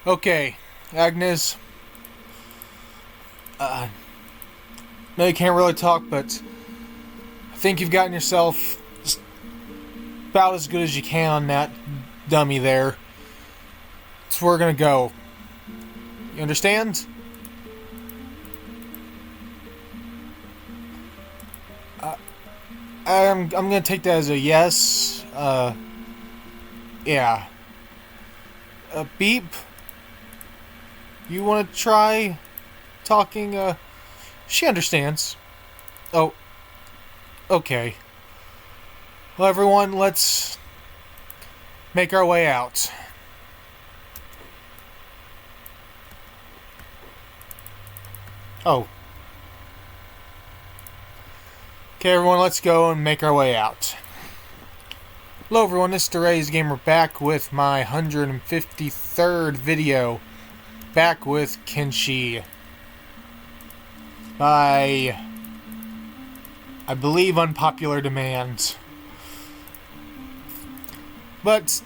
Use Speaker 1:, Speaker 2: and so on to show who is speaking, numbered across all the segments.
Speaker 1: Okay, Agnes. No, you can't really talk, but I think you've gotten yourself about as good as you can on that dummy there. That's where we're gonna go. You understand? I'm gonna take that as a yes. Yeah. Beep. You wanna try talking? She understands. Oh, okay. Well, everyone, let's make our way out. Oh. Okay, everyone, let's go and make our way out. Hello, everyone. This is DeRay's Gamer back with my 153rd video. Back with Kenshi. By, I believe, unpopular demand. But,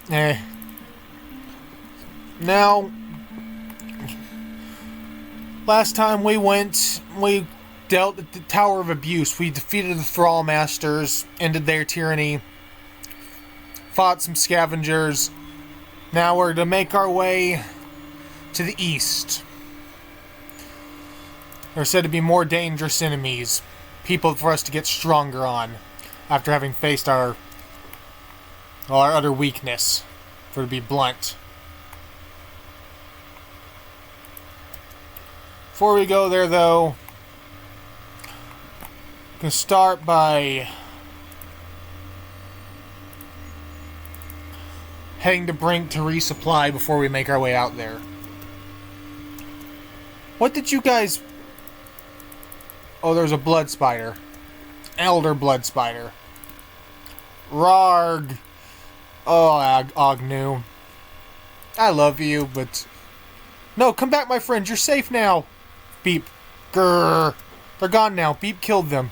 Speaker 1: Now, last time we dealt at the Tower of Abuse. We defeated the Thrall Masters, ended their tyranny, fought some scavengers. Now we're to make our way to the east. There are said to be more dangerous enemies, people for us to get stronger on, after having faced our utter weakness, for to be blunt. Before we go there, though, I'm going to start by heading to Brink to resupply before we make our way out there. What did you guys... Oh, there's a blood spider. Elder blood spider. Rarg. Oh, Agnew. I love you, but... No, come back, my friend. You're safe now. Beep. Grrr. They're gone now. Beep killed them.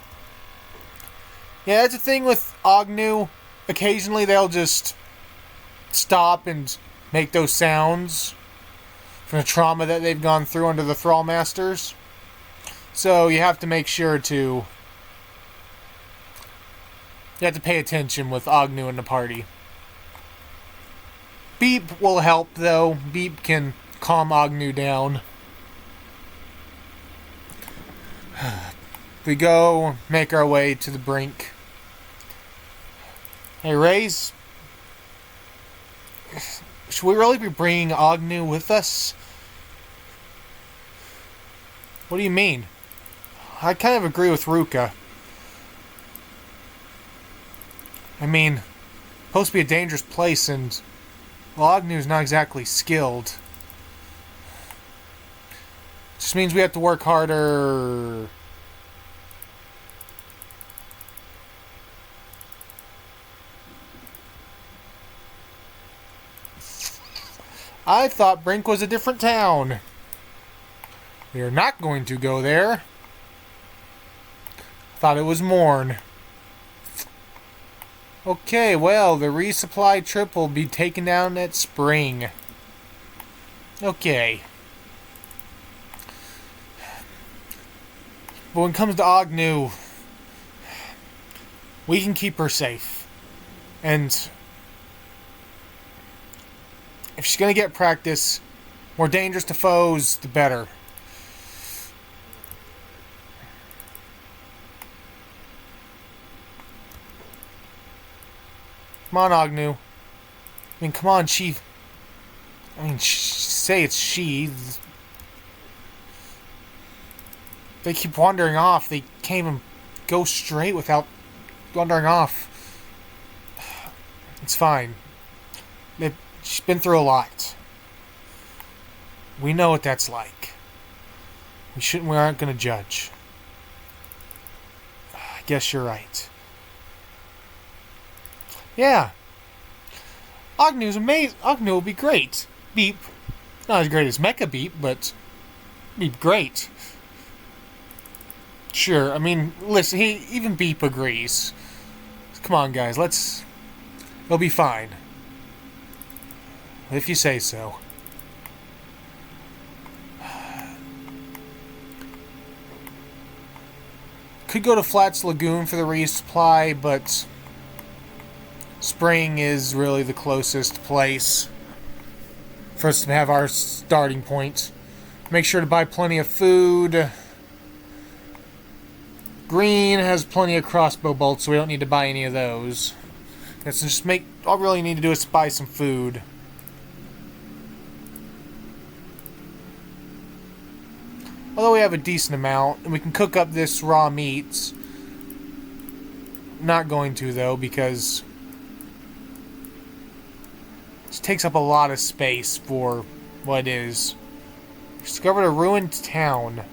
Speaker 1: Yeah, that's the thing with Agnew. Occasionally they'll just stop and make those sounds from the trauma that they've gone through under the Thrall Masters. So you have to make sure to... You have to pay attention with Agnew in the party. Beep will help, though. Beep can calm Agnew down. We go, make our way to the Brink. Hey, Raze. Should we really be bringing Agnew with us? What do you mean? I kind of agree with Ruka. I mean, supposed to be a dangerous place, and well, Agnew's not exactly skilled. Just means we have to work harder. I thought Brink was a different town. We are not going to go there. Thought it was Morn. Okay, well, the resupply trip will be taken down at Spring. Okay. But when it comes to Agnew, we can keep her safe. And if she's going to get practice, more dangerous to foes, the better. Come on, Agnew. I mean, come on, she... I mean, say it's she. They keep wandering off. They can't even go straight without wandering off. It's fine. She's been through a lot. We know what that's like. We aren't going to judge. I guess you're right. Yeah. Agnew's amazing. Agnew will be great. Beep. Not as great as Mecha Beep, but Beep great. Sure, I mean, listen, even Beep agrees. Come on, guys, it'll be fine. If you say so. Could go to Flats Lagoon for the resupply, but Spring is really the closest place for us to have our starting point. Make sure to buy plenty of food. Green has plenty of crossbow bolts, so we don't need to buy any of those. Let's just make... all we really need to do is buy some food. Although we have a decent amount, and we can cook up this raw meat. Not going to, though, because this takes up a lot of space for what it is. Discovered a ruined town.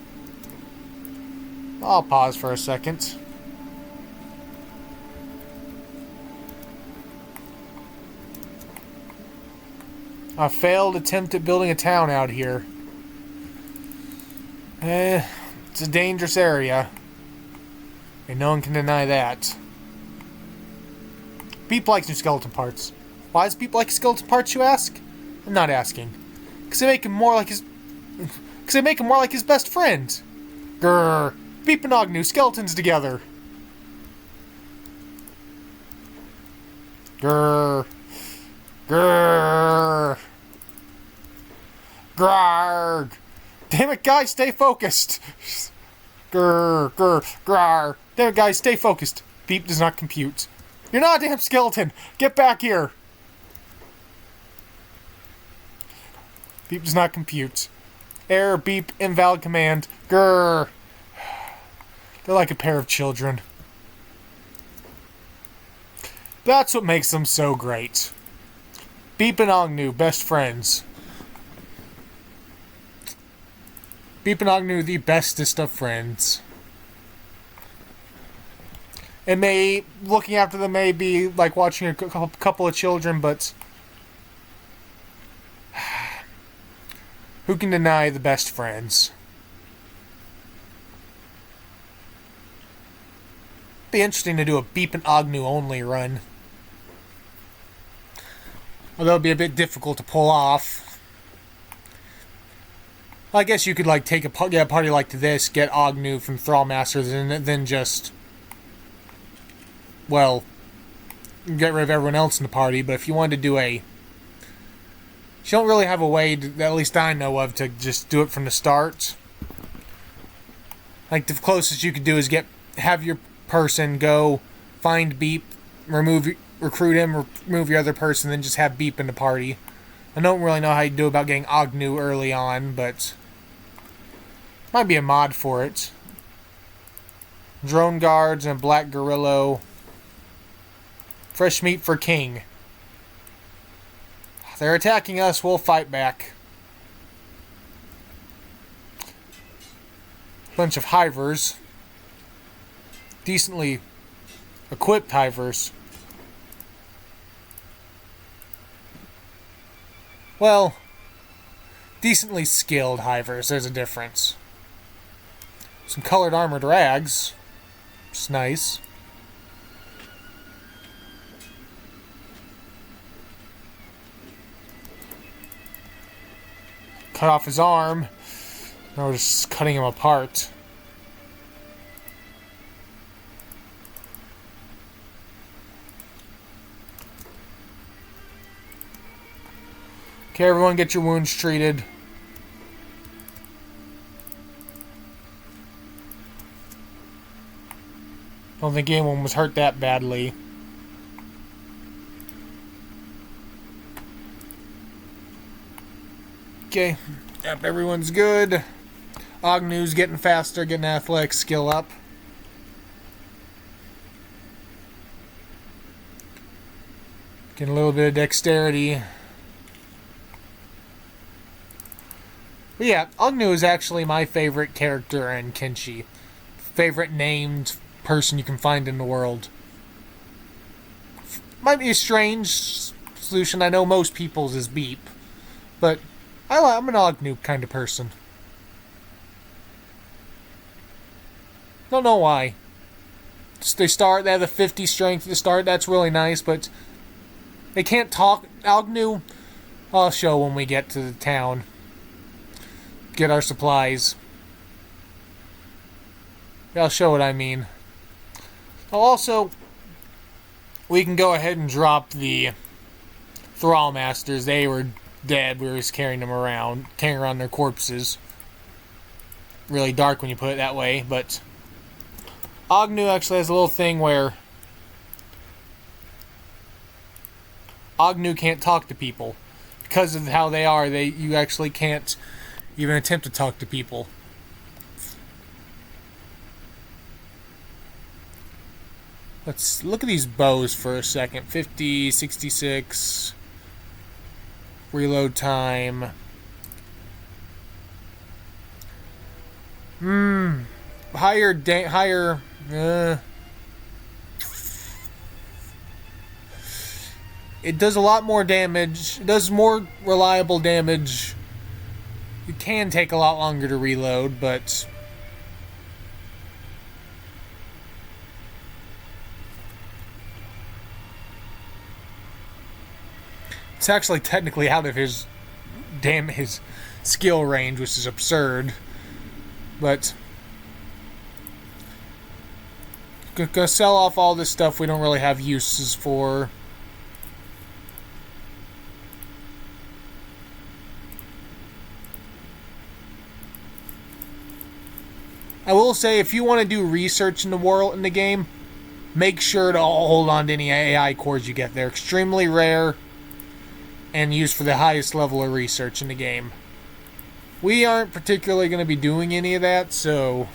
Speaker 1: I'll pause for a second. A failed attempt at building a town out here. It's a dangerous area. And no one can deny that. Beep likes new skeleton parts. Why does Beep like skeleton parts, you ask? I'm not asking. Because they make him more like his... because they make him more like his best friend. Grrr. Beep and Agnew, skeletons together. Grrr. Grrr. Grrr. Damn it, guys, stay focused. Grrr. Grrr. Grrr. Damn it, guys, stay focused. Beep does not compute. You're not a damn skeleton. Get back here. Beep does not compute. Error, beep, invalid command. Grrr. They're like a pair of children. That's what makes them so great. Beep and Agnew, best friends. Beep and Agnew, the bestest of friends. It may, looking after them may be like watching a couple of children, but who can deny the best friends? Be interesting to do a Beep and Agnew only run. Although it'd be a bit difficult to pull off. I guess you could like take a party like this, get Agnew from Thrallmasters, and then just, well, get rid of everyone else in the party. But if you wanted to do a... you don't really have a way, to, at least I know of, to just do it from the start. Like, the closest you could do is have your person go find Beep, recruit him, remove your other person, then just have Beep in the party. I don't really know how you do about getting Agnew early on, but might be a mod for it. Drone guards and black gorillo. Fresh meat for king. They're attacking us, we'll fight back. Bunch of hivers. Decently equipped hivers. Well, decently skilled hivers, there's a difference. Some colored armored rags, which is nice. Cut off his arm. Now we're just cutting him apart. Okay, everyone get your wounds treated. Don't think anyone was hurt that badly. Okay, yep, everyone's good. Agnew's getting faster, getting athletic skill up. Getting a little bit of dexterity. But yeah, Agnew is actually my favorite character in Kenshi. Favorite named person you can find in the world. Might be a strange solution. I know most people's is Beep. But I'm an Agnew kind of person. Don't know why. They have the 50 strength at the start. That's really nice, but they can't talk. Agnew, I'll show when we get to the town. Get our supplies. I'll show what I mean. Also, we can go ahead and drop the Thrall Masters. They were dead. We were just carrying around their corpses. Really dark when you put it that way, but Agnew actually has a little thing where Agnew can't talk to people. Because of how they are, you actually can't even attempt to talk to people. Let's look at these bows for a second. 50, 66. Reload time. Higher. It does a lot more damage. It does more reliable damage. It can take a lot longer to reload, but it's actually technically out of his skill range, which is absurd. But gonna sell off all this stuff we don't really have uses for. I will say, if you want to do research in the game, make sure to hold on to any AI cores you get. They're extremely rare and used for the highest level of research in the game. We aren't particularly going to be doing any of that, so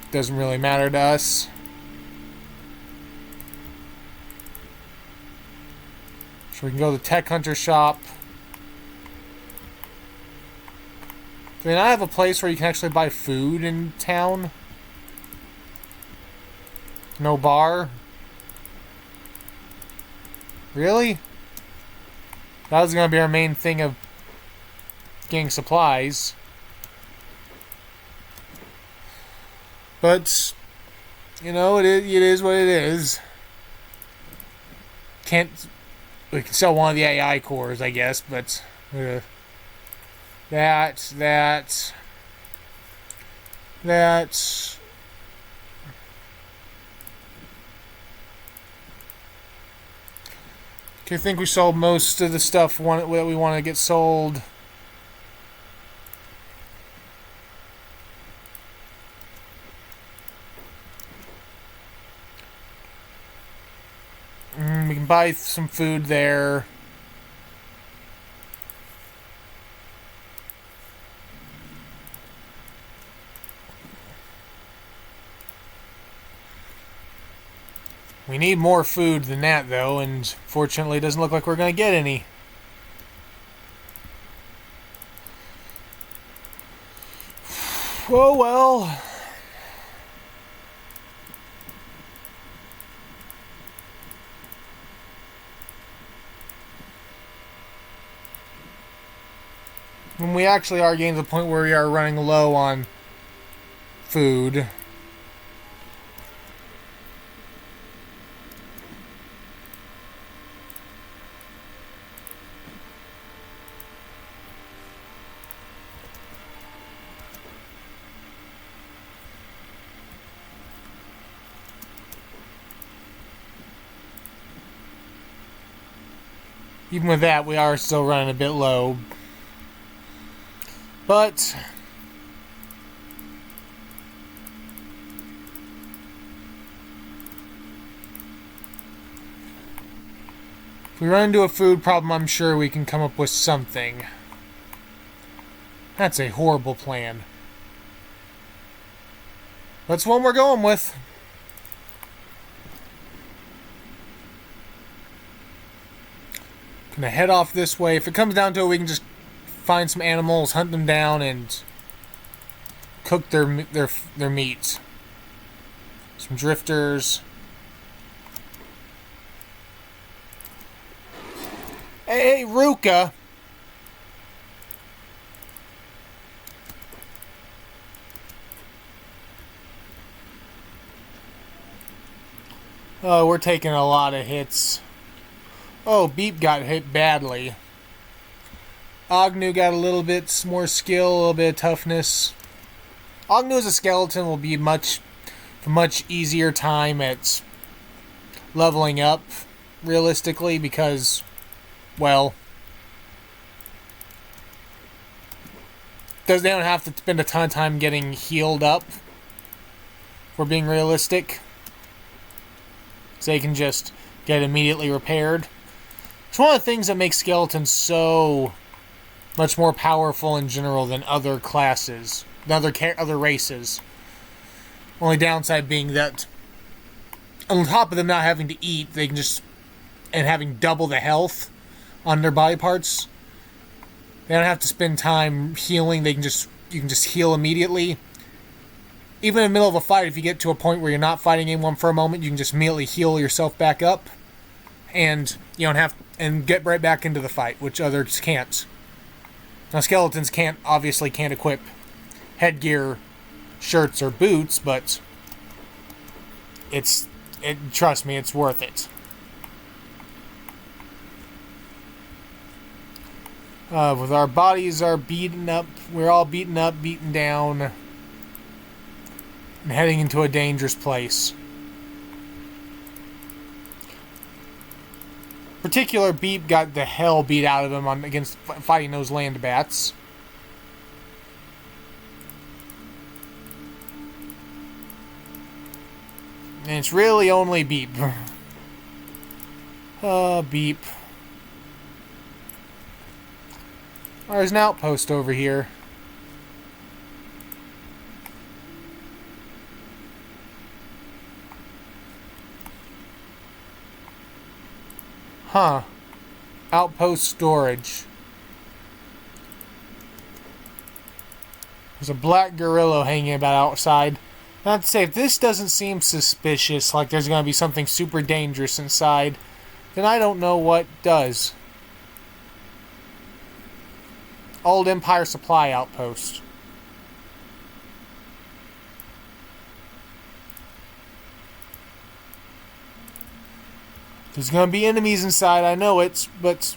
Speaker 1: it doesn't really matter to us. So we can go to the Tech Hunter shop. Do they not have a place where you can actually buy food in town? No bar? Really? That was going to be our main thing of getting supplies. But, you know, it is what it is. We can sell one of the AI cores, I guess, but that. I think we sold most of the stuff that we want to get sold. We can buy some food there. We need more food than that, though, and fortunately it doesn't look like we're going to get any. Oh, well. When we actually are getting to the point where we are running low on food. Even with that, we are still running a bit low. But if we run into a food problem, I'm sure we can come up with something. That's a horrible plan. That's one we're going with. Gonna head off this way. If it comes down to it, we can just find some animals, hunt them down, and cook their meat. Some drifters. Hey, Ruka. Oh, we're taking a lot of hits. Oh, Beep got hit badly. Agnew got a little bit more skill, a little bit of toughness. Agnew as a skeleton will be much easier time at leveling up, realistically, because, well, they don't have to spend a ton of time getting healed up, for being realistic. So they can just get immediately repaired. It's one of the things that makes skeletons so much more powerful in general than other classes, other races. Only downside being that, on top of them not having to eat, they can just, and having double the health on their body parts, they don't have to spend time healing. You can just heal immediately. Even in the middle of a fight, if you get to a point where you're not fighting anyone for a moment, you can just immediately heal yourself back up, and you don't have and get right back into the fight, which others can't. Now, skeletons obviously can't equip headgear, shirts, or boots, but trust me, it's worth it. With our bodies are beaten up, we're all beaten up, beaten down, and heading into a dangerous place. Particular Beep got the hell beat out of him against fighting those land bats. And it's really only Beep. Beep. Oh, there's an outpost over here. Huh. Outpost storage. There's a black gorilla hanging about outside. Not to say, if this doesn't seem suspicious, like there's going to be something super dangerous inside, then I don't know what does. Old Empire Supply Outpost. There's going to be enemies inside, I know it, but...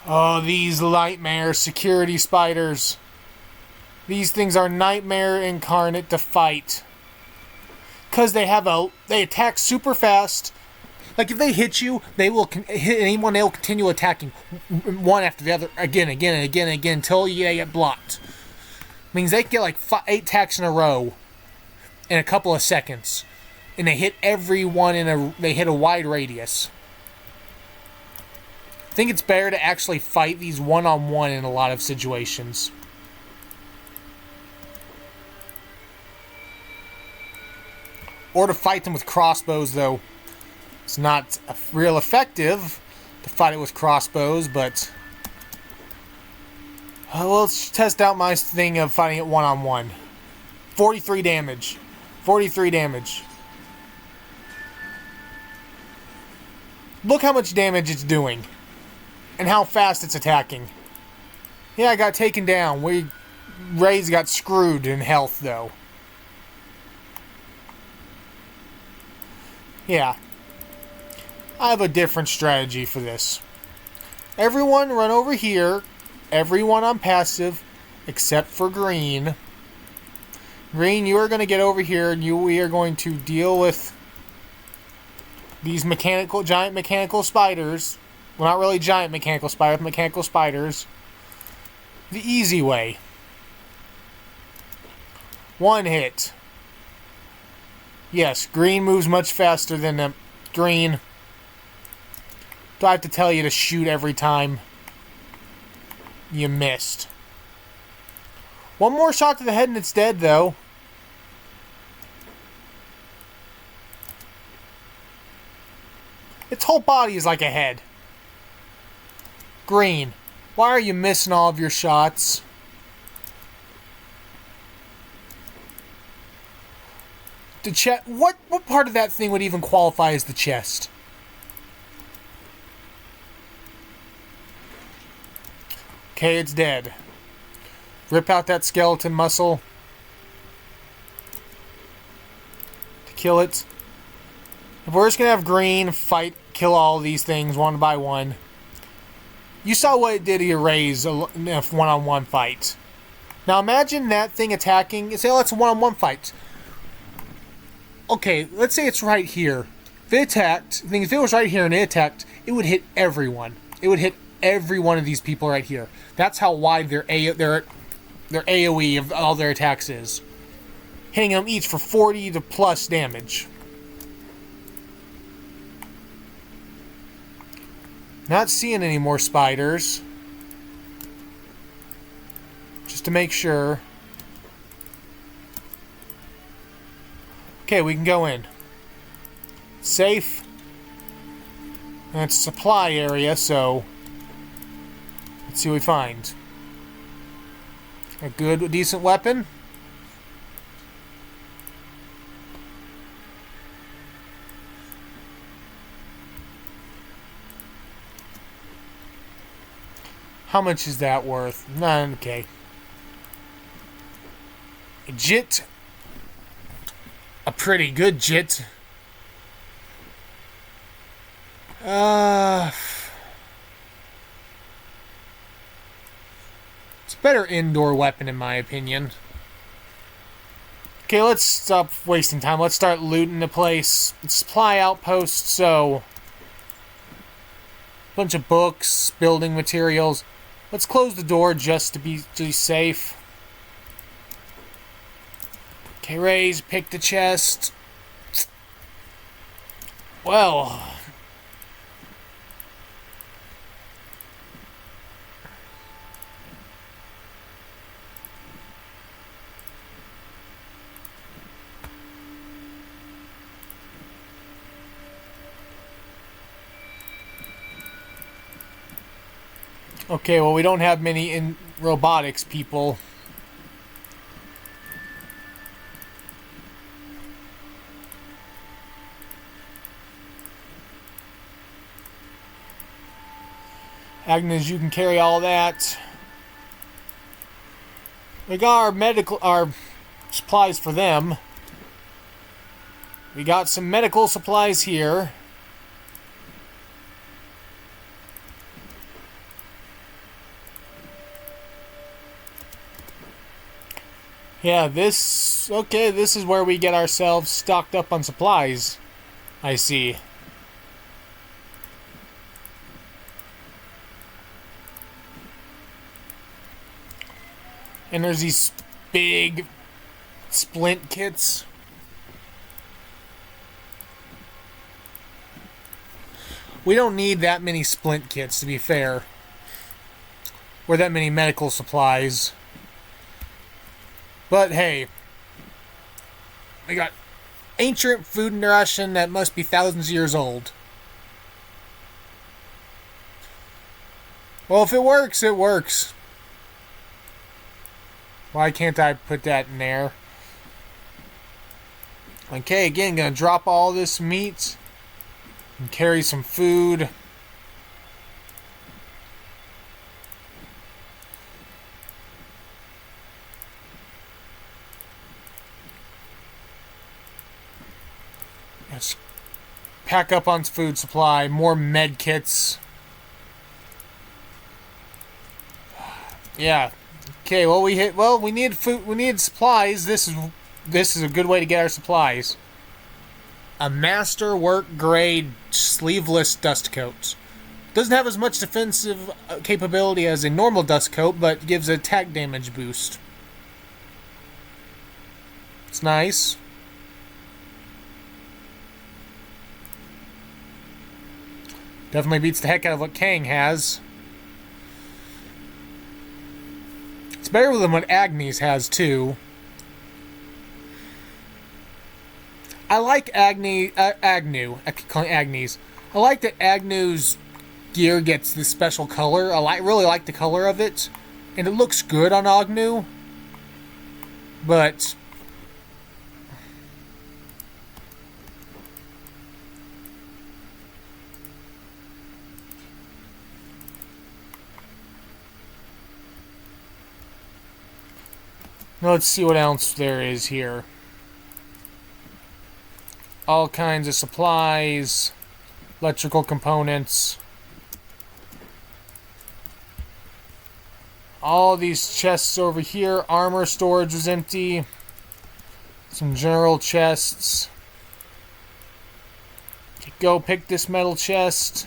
Speaker 1: Oh, these nightmare security spiders. These things are nightmare incarnate to fight. Because they attack super fast. Like, if they hit you, they will hit anyone, they'll continue attacking one after the other, again, until you get blocked. Means they can get like 8 attacks in a row in a couple of seconds. And they hit everyone they hit a wide radius. I think it's better to actually fight these one-on-one in a lot of situations. Or to fight them with crossbows, though. It's not real effective to fight it with crossbows, but... let's test out my thing of fighting it one-on-one. 43 damage. 43 damage. Look how much damage it's doing. And how fast it's attacking. Yeah, I got taken down. Ray's got screwed in health, though. Yeah. I have a different strategy for this. Everyone run over here. Everyone on passive, except for Green. Green, you are going to get over here, and we are going to deal with these giant mechanical spiders. Well, not really giant mechanical spiders. The easy way. One hit. Yes, Green moves much faster than them. Green. Do I have to tell you to shoot every time? You missed. One more shot to the head and it's dead, though. Its whole body is like a head. Green, why are you missing all of your shots? The chest. What part of that thing would even qualify as the chest? Okay, it's dead. Rip out that skeleton muscle to kill it. If we're just gonna have Green kill all these things one by one. You saw what it did to your Rays in a one-on-one fight. Now imagine that thing attacking. Say, oh, it's a one-on-one fight. Okay, let's say it's right here. If it attacked, if it was right here and it attacked, it would hit everyone. It would hit every one of these people right here. That's how wide their AoE of all their attacks is. Hitting them each for 40 to plus damage. Not seeing any more spiders. Just to make sure. Okay, we can go in. Safe. And it's a supply area, so let's see what we find. A good, decent weapon. How much is that worth? None. Okay. A jit. A pretty good jit. It's a better indoor weapon in my opinion. Okay, let's stop wasting time. Let's start looting the place. Supply outpost, so bunch of books, building materials. Let's close the door just to be safe. Okay, Rays, pick the chest. Well. Okay, well, we don't have many in robotics people. Agnes, you can carry all that. We got our supplies for them. We got some medical supplies here. Yeah, this is where we get ourselves stocked up on supplies. I see. And there's these big splint kits. We don't need that many splint kits, to be fair. Or that many medical supplies. But hey, we got ancient food in Russian that must be thousands of years old. Well, if it works, it works. Why can't I put that in there? Okay, again, gonna drop all this meat and carry some food. Let's pack up on food supply, more med kits. Yeah. Okay, well we need food, we need supplies. This is a good way to get our supplies. A masterwork grade sleeveless dust coat. Doesn't have as much defensive capability as a normal dust coat, but gives attack damage boost. It's nice. Definitely beats the heck out of what Kang has. It's better than what Agnes has, too. I like Agnew. I keep calling it Agnes. I like that Agnew's gear gets this special color. I really like the color of it. And it looks good on Agnew. But let's see what else there is here. All kinds of supplies, electrical components. all these chests over here. Armor storage is empty. Some general chests. Go pick this metal chest.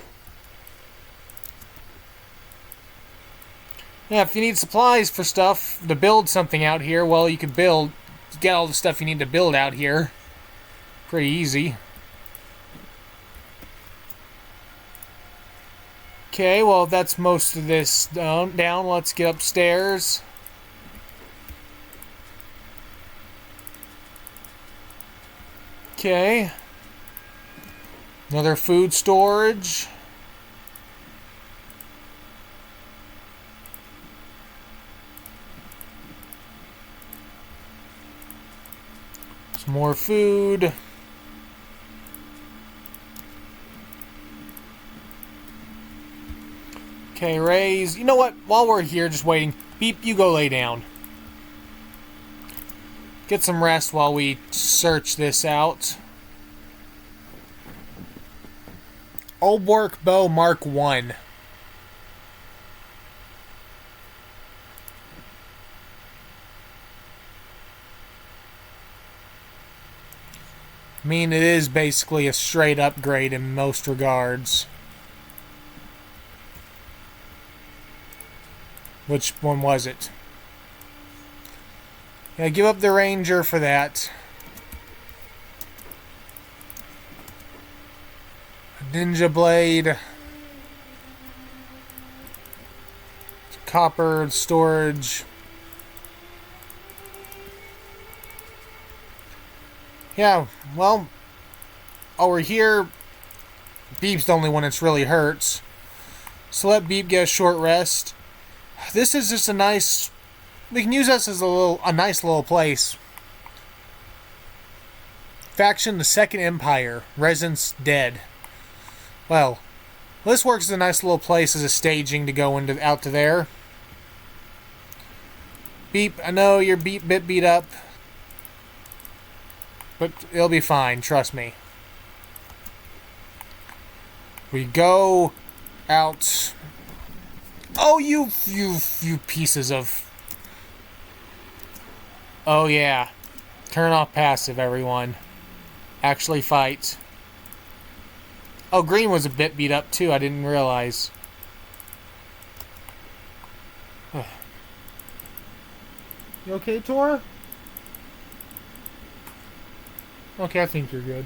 Speaker 1: Yeah, if you need supplies for stuff to build something out here, well, you can get all the stuff you need to build out here. Pretty easy. Okay, well, that's most of this down. Let's get upstairs. Okay. Another food storage. Some more food. Okay, raise. You know what? While we're here just waiting, Beep, you go lay down. Get some rest while we search this out. Old Work Bow Mark 1. I mean, it is basically a straight upgrade in most regards. Which one was it? Yeah, give up the Ranger for that. Ninja Blade. Copper storage. Yeah, well, over here, Beep's the only one that's really hurts. So let Beep get a short rest. This is just a nice... We can use this as a nice little place. Faction, the Second Empire. Residents dead. Well, this works as a nice little place as a staging to go out to there. Beep, I know you're bit beat up. But it'll be fine, trust me. We go out... Oh, you pieces of... Oh, yeah. Turn off passive, everyone. Actually fight. Oh, green was a bit beat up, too. I didn't realize. You okay, Tora? Okay, I think you're good.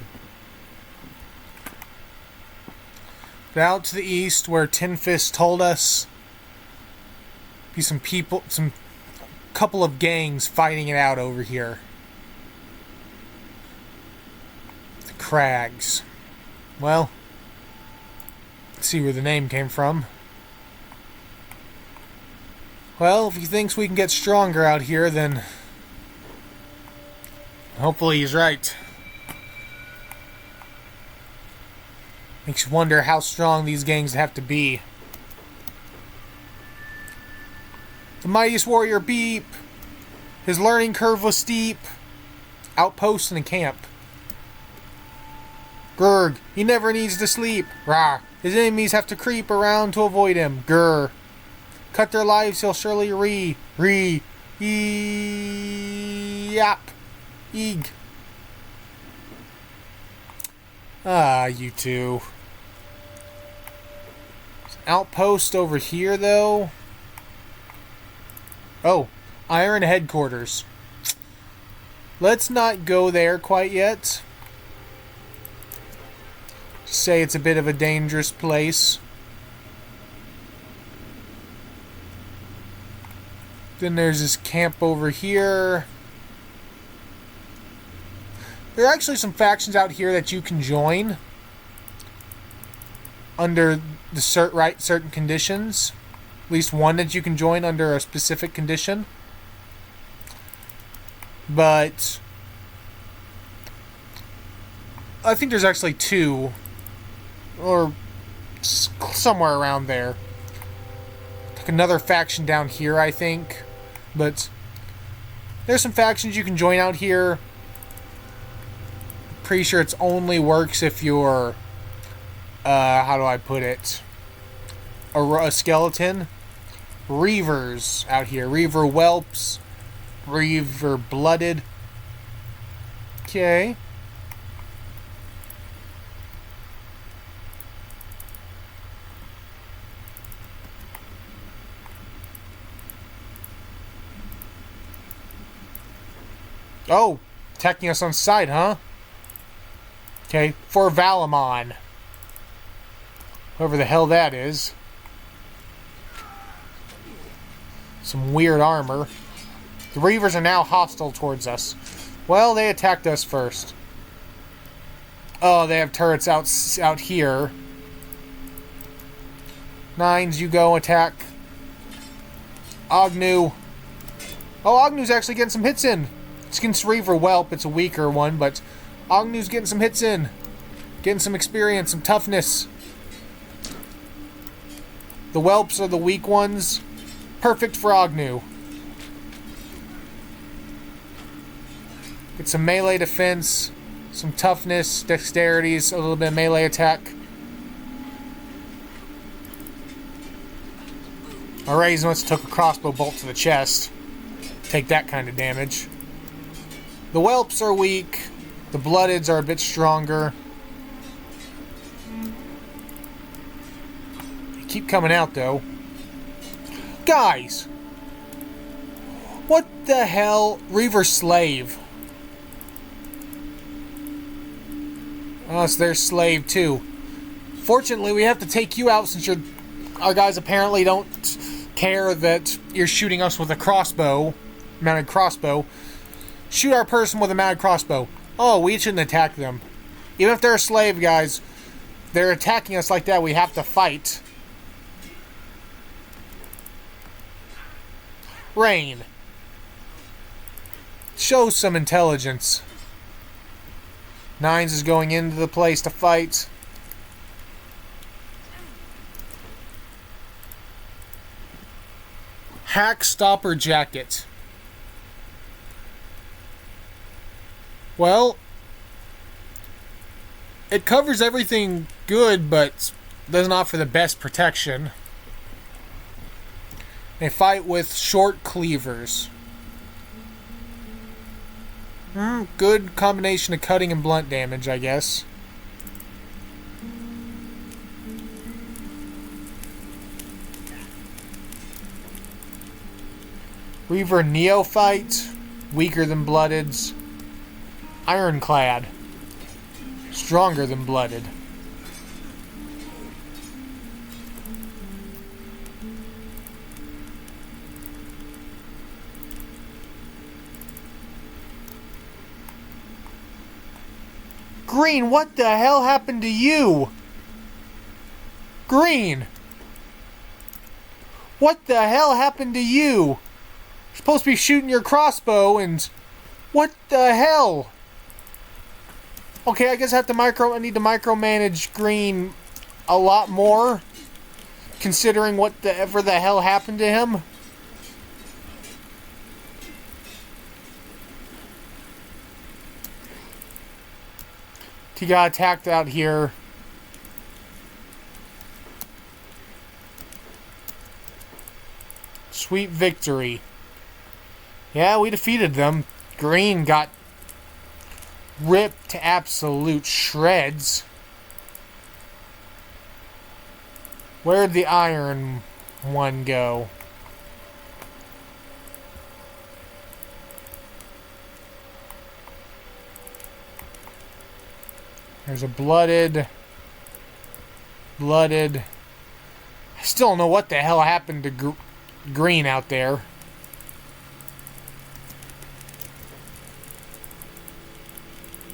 Speaker 1: Out to the east, where Tin Fist told us... Be some people, some couple of gangs fighting it out over here. The Crags. Well, let's see where the name came from. Well, if he thinks we can get stronger out here, then hopefully he's right. Makes you wonder how strong these gangs have to be. The mightiest warrior Beep. His learning curve was steep. Outpost in a camp. Grr, he never needs to sleep. Rah, his enemies have to creep around to avoid him. Grr. Cut their lives, he'll surely yap. Eeg. Ah, you two. Outpost over here, though. Oh, Iron Headquarters. Let's not go there quite yet. Say it's a bit of a dangerous place. Then there's this camp over here. There are actually some factions out here that you can join under the certain conditions. At least one that you can join under a specific condition. But I think there's actually two, or somewhere around there. Like another faction down here, I think. But there's some factions you can join out here. Pretty sure it's only works if you're, how do I put it? A skeleton. Reavers out here. Reaver whelps. Reaver blooded. Okay. Oh, attacking us on sight, huh? Okay, for Valamon. Whoever the hell that is. Some weird armor. The Reavers are now hostile towards us. Well, they attacked us first. Oh, they have turrets out here. Nines, you go attack. Agnew. Oh, Agnew's actually getting some hits in. It's against Reaver Whelp. It's a weaker one, but Agnew's getting some hits in. Getting some experience, some toughness. The Whelps are the weak ones. Perfect for Agnew. Get some melee defense, some toughness, dexterities, a little bit of melee attack. Arrays once took a crossbow bolt to the chest. Take that kind of damage. The Whelps are weak. The Bloodeds are a bit stronger. They keep coming out, though. Guys! What the hell? Reaver Slave. Oh, it's their slave, too. Fortunately, we have to take you out since our guys apparently don't care that you're shooting us with a crossbow. Mounted crossbow. Shoot our person with a mounted crossbow. Oh, we shouldn't attack them. Even if they're a slave, guys, they're attacking us like that, we have to fight. Rain. Show some intelligence. Nines is going into the place to fight. Hack Stopper Jacket. Well, it covers everything good, but doesn't offer the best protection. They fight with short cleavers. Good combination of cutting and blunt damage, I guess. Reaver Neophyte, weaker than Bloodeds. Ironclad, stronger than Blooded. Green, what the hell happened to you? Green! What the hell happened to you? You're supposed to be shooting your crossbow and... What the hell? Okay, I guess I need to micromanage Green a lot more. Considering whatever the hell happened to him. He got attacked out here. Sweet victory. Yeah, we defeated them. Green got ripped to absolute shreds. Where'd the iron one go? There's a blooded. I still don't know what the hell happened to Green out there.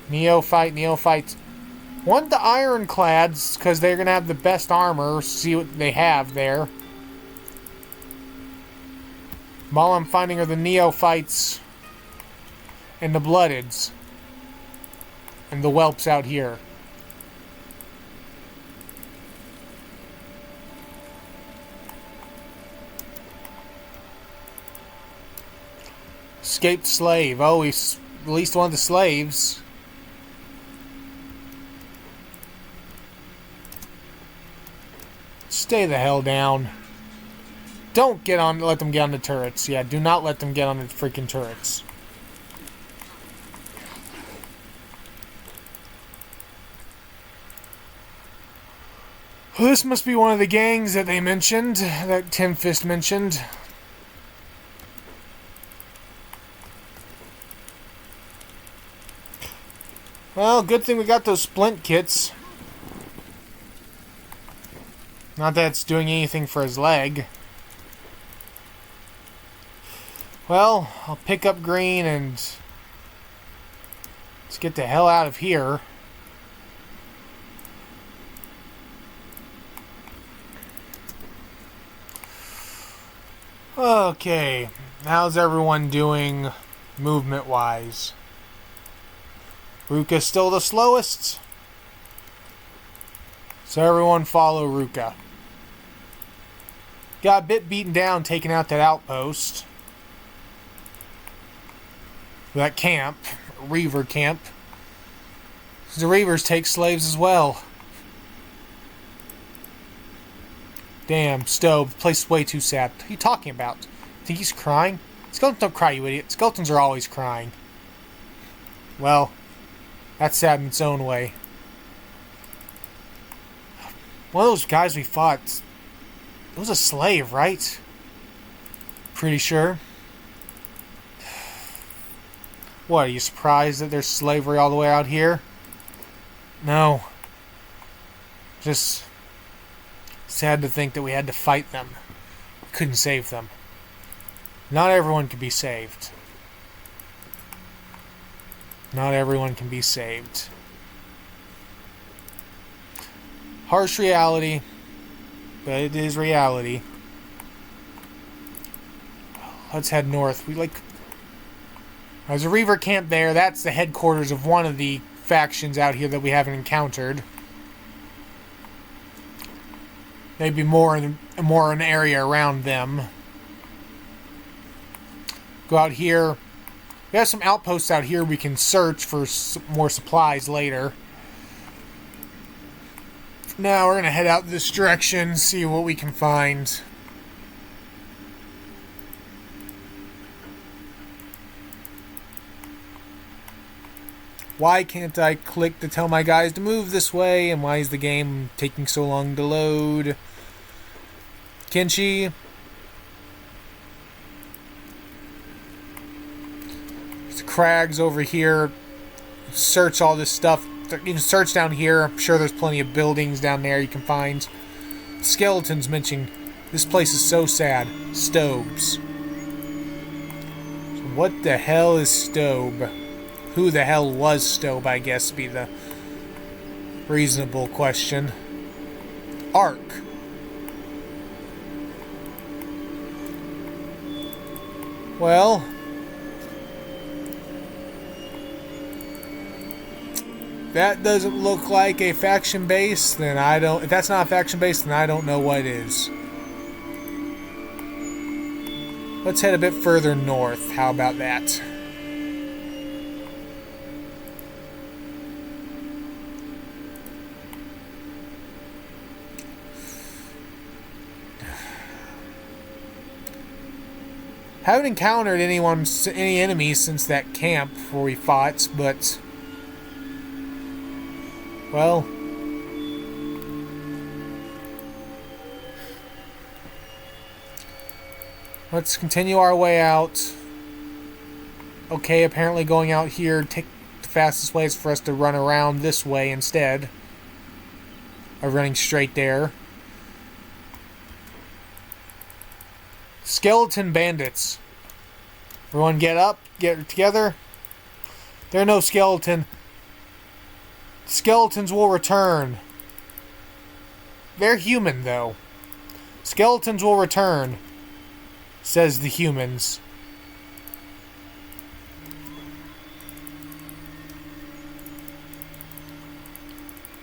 Speaker 1: Neophyte. Want the ironclads, because they're going to have the best armor. See what they have there. All I'm finding are the Neophytes and the Bloodeds. And the Whelps out here. Escaped slave. Oh, he's released one of the slaves. Stay the hell down. Don't let them get on the turrets. Yeah, do not let them get on the freaking turrets. Well, this must be one of the gangs that they mentioned, that Tim Fist mentioned. Well, good thing we got those splint kits. Not that it's doing anything for his leg. Well, I'll pick up green and let's get the hell out of here. Okay, how's everyone doing movement-wise? Ruka's still the slowest, so everyone follow Ruka. Got a bit beaten down taking out that outpost. That camp, Reaver camp. The Reavers take slaves as well. Damn, Stowe, the place is way too sad. What are you talking about? Think he's crying? Skeletons don't cry, you idiot. Skeletons are always crying. Well, that's sad in its own way. One of those guys we fought, it was a slave, right? Pretty sure. What, are you surprised that there's slavery all the way out here? No. Just sad to think that we had to fight them. Couldn't save them. Not everyone can be saved. Not everyone can be saved. Harsh reality, but it is reality. Let's head north. There's a Reaver camp there. That's the headquarters of one of the factions out here that we haven't encountered. Maybe more in an area around them. Go out here. We have some outposts out here we can search for more supplies later. Now we're going to head out this direction, see what we can find. Why can't I click to tell my guys to move this way? And why is the game taking so long to load? Kenshi. There's crags over here. Search all this stuff. You can search down here. I'm sure there's plenty of buildings down there you can find. Skeletons mentioning this place is so sad. Stoves. So what the hell is Stobe? Who the hell was Stobe, I guess, be the reasonable question. Ark. Well, that doesn't look like a faction base, then I don't... If that's not a faction base, then I don't know what is. Let's head a bit further north. How about that? Haven't encountered any enemies since that camp where we fought, but... Well... Let's continue our way out. Okay, apparently going out here, the fastest way is for us to run around this way instead of running straight there. Skeleton bandits. Everyone get up, get together. There are no skeleton. Skeletons will return. They're human, though. Skeletons will return, says the humans.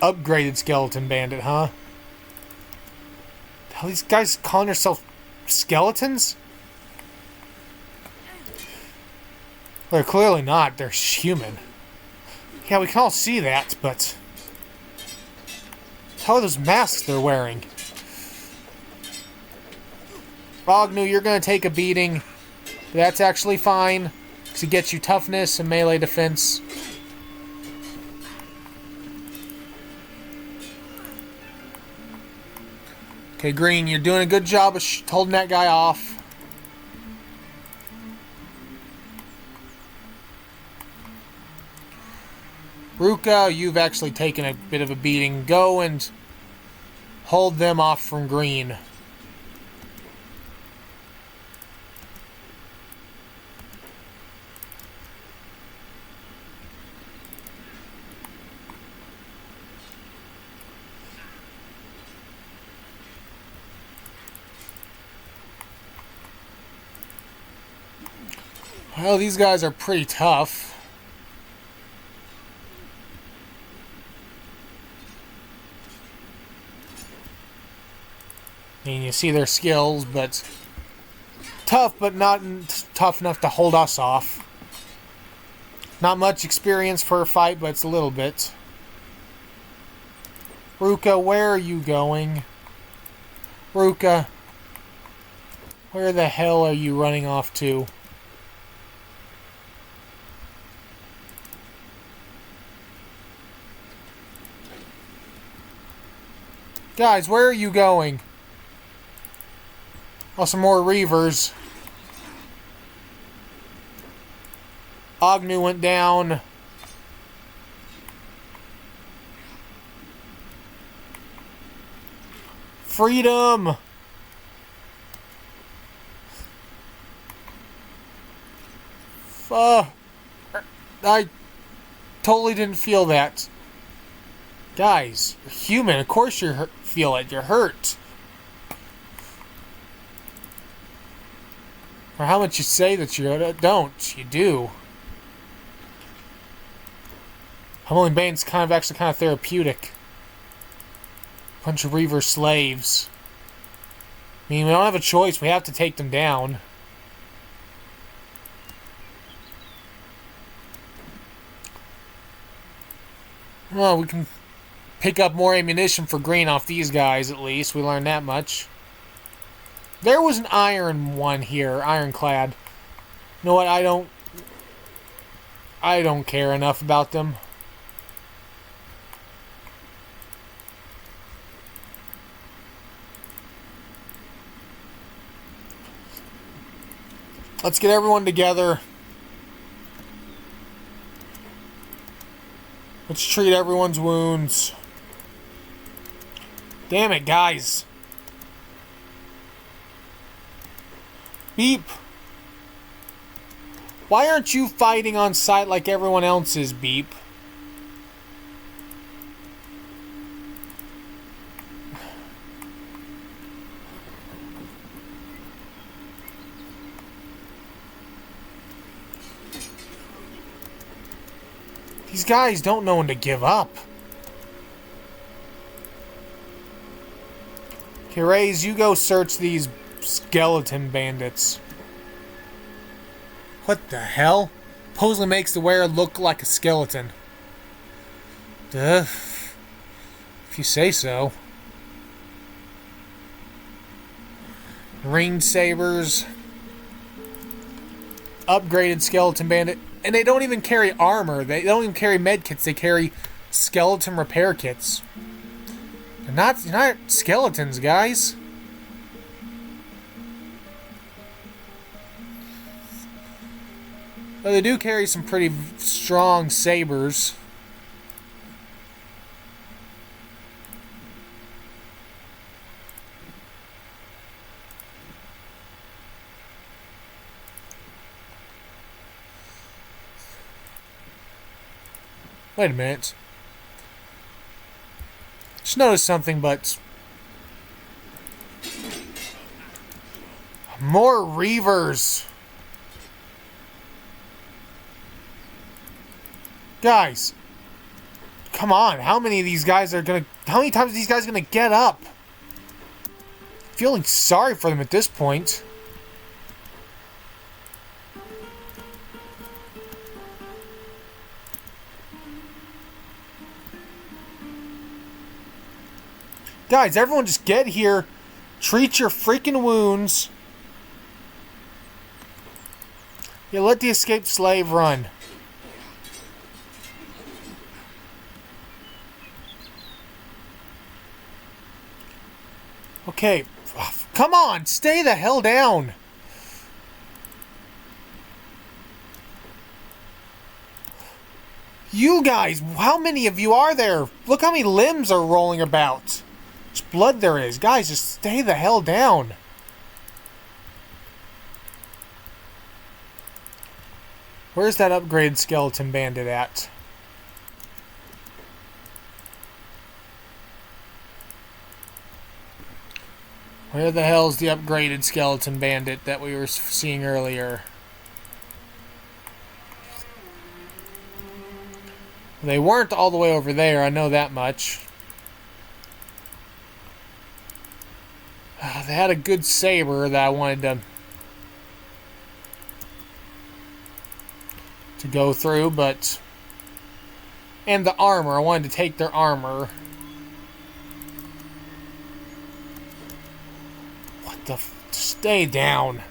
Speaker 1: Upgraded skeleton bandit, huh? The hell, these guys calling themselves skeletons? They're clearly not. They're human. Yeah, we can all see that, but... How are those masks they're wearing? Agnew, you're going to take a beating. But that's actually fine. Because it gets you toughness and melee defense. Okay, Green, you're doing a good job of holding that guy off. Ruka, you've actually taken a bit of a beating. Go and hold them off from Green. Well, these guys are pretty tough. I mean, you see their skills, but tough, but not tough enough to hold us off. Not much experience for a fight, but it's a little bit. Ruka, where are you going? Ruka, where the hell are you running off to? Guys, where are you going? Oh, some more Reavers. Agnew went down. Freedom! I totally didn't feel that. Guys, you're human. Of course you feel it. You're hurt. Or how much you say that you don't. You do. Humbling Bane's actually kind of therapeutic. Bunch of Reaver slaves. I mean, we don't have a choice. We have to take them down. Well, we can pick up more ammunition for Green off these guys, at least. We learned that much. There was an iron one here, ironclad. You know what? I don't care enough about them. Let's get everyone together. Let's treat everyone's wounds. Damn it, guys. Beep. Why aren't you fighting on site like everyone else is, Beep? These guys don't know when to give up. Okay, Raze, you go search these skeleton bandits. What the hell? Supposedly makes the wearer look like a skeleton. Duh. If you say so. Ringed sabers. Upgraded skeleton bandit. And they don't even carry armor. They don't even carry medkits. They carry skeleton repair kits. They're not skeletons, guys. But they do carry some pretty strong sabers. Wait a minute. Just noticed something, but... more Reavers! Guys! Come on, how many of these guys are gonna... how many times are these guys gonna get up? Feeling sorry for them at this point. Guys, everyone just get here, treat your freaking wounds, Yeah, let the escaped slave run. Okay. Come on, stay the hell down. You guys, how many of you are there? Look how many limbs are rolling about. How much blood there is. Guys, just stay the hell down. Where's that upgraded skeleton bandit at? Where the hell's the upgraded skeleton bandit that we were seeing earlier? They weren't all the way over there, I know that much. They had a good saber that I wanted to go through, but... And the armor, I wanted to take their armor. What the... Stay down.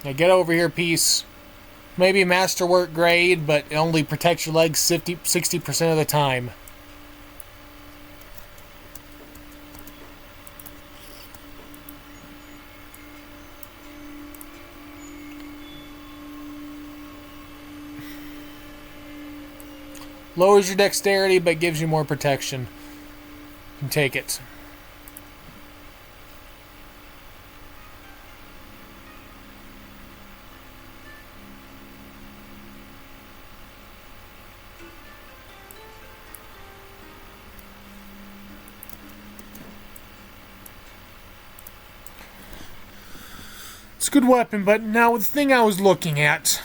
Speaker 1: Now get over here, piece. Maybe masterwork grade, but it only protects your legs 60% of the time. Lowers your dexterity, but gives you more protection. You can take it. It's a good weapon, but now the thing I was looking at...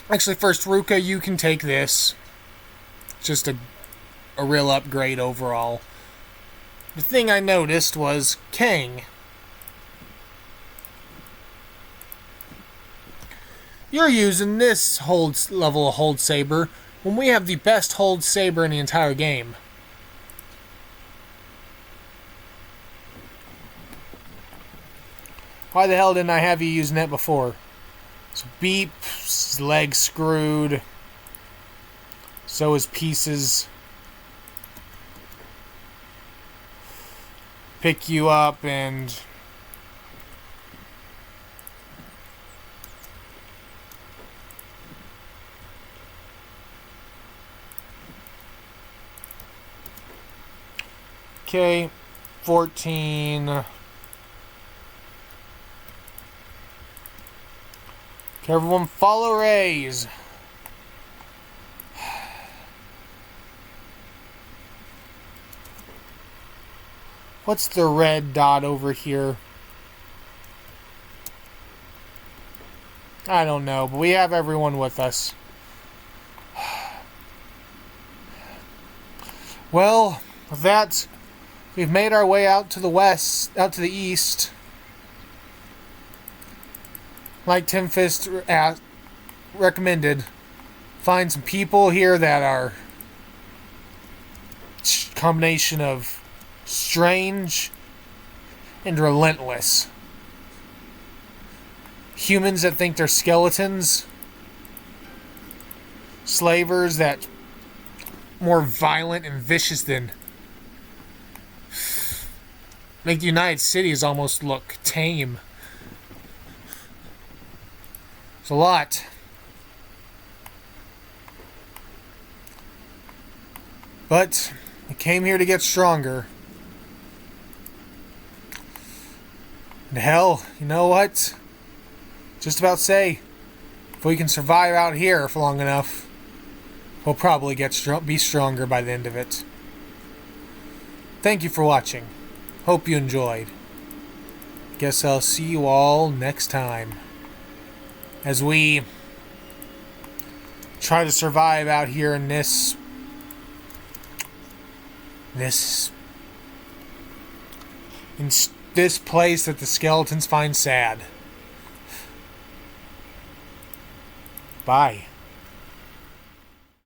Speaker 1: Actually, first, Ruka, you can take this. Just a real upgrade overall. The thing I noticed was Kang. You're using this level of hold saber when we have the best hold saber in the entire game. Why the hell didn't I have you using it before? So Beep's leg screwed. So is Pieces. Pick you up and... Okay, 14. Okay, everyone follow Rays. What's the red dot over here? I don't know, but we have everyone with us. Well, with that, we've made our way out to the west, out to the east. Like Tim Fist recommended, find some people here that are a combination of strange and relentless. Humans that think they're skeletons. Slavers that more violent and vicious than... Make the United Cities almost look tame. It's a lot. But I came here to get stronger. And hell, you know what? Just about say, if we can survive out here for long enough, we'll probably be stronger by the end of it. Thank you for watching. Hope you enjoyed. Guess I'll see you all next time, as we try to survive out here in this place that the skeletons find sad. Bye.